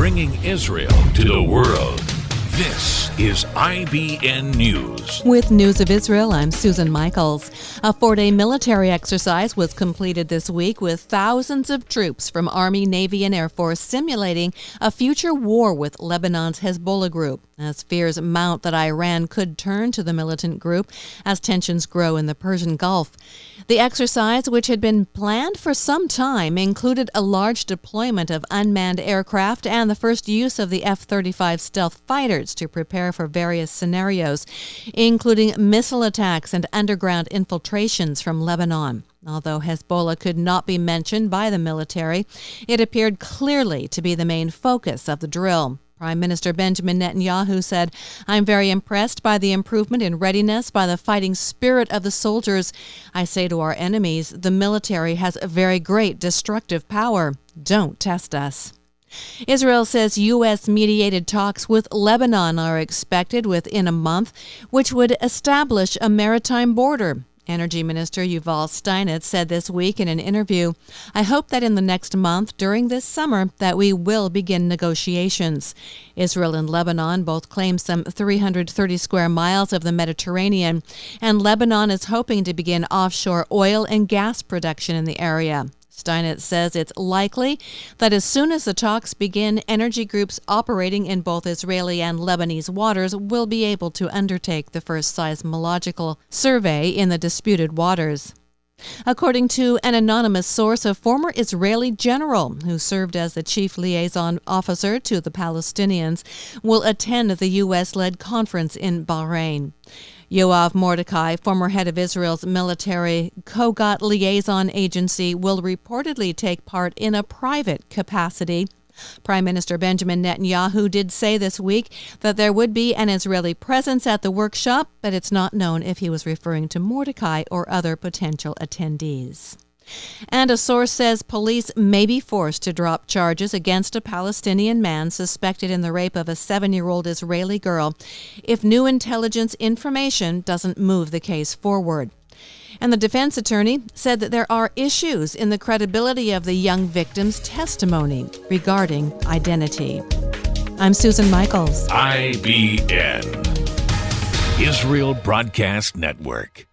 bringing Israel to the world. This is IBN News. With News of Israel, I'm Susan Michaels. A 4-day military exercise was completed this week with thousands of troops from Army, Navy, and Air Force simulating a future war with Lebanon's Hezbollah group, as fears mount that Iran could turn to the militant group as tensions grow in the Persian Gulf. The exercise, which had been planned for some time, included a large deployment of unmanned aircraft and the first use of the F-35 stealth fighters to prepare for various scenarios, including missile attacks and underground infiltrations from Lebanon. Although Hezbollah could not be mentioned by the military, it appeared clearly to be the main focus of the drill. Prime Minister Benjamin Netanyahu said, "I'm very impressed by the improvement in readiness, by the fighting spirit of the soldiers. I say to our enemies, the military has a very great destructive power. Don't test us." Israel says U.S.-mediated talks with Lebanon are expected within a month, which would establish a maritime border. Energy Minister Yuval Steinitz said this week in an interview, "I hope that in the next month, during this summer, that we will begin negotiations." Israel and Lebanon both claim some 330 square miles of the Mediterranean, and Lebanon is hoping to begin offshore oil and gas production in the area. Steinitz says it's likely that as soon as the talks begin, energy groups operating in both Israeli and Lebanese waters will be able to undertake the first seismological survey in the disputed waters. According to an anonymous source, a former Israeli general who served as the chief liaison officer to the Palestinians will attend the U.S.-led conference in Bahrain. Yoav Mordecai, former head of Israel's military Kogat liaison agency, will reportedly take part in a private capacity. Prime Minister Benjamin Netanyahu did say this week that there would be an Israeli presence at the workshop, but it's not known if he was referring to Mordecai or other potential attendees. And a source says police may be forced to drop charges against a Palestinian man suspected in the rape of a 7-year-old Israeli girl if new intelligence information doesn't move the case forward. And the defense attorney said that there are issues in the credibility of the young victim's testimony regarding identity. I'm Susan Michaels. IBN, Israel Broadcast Network.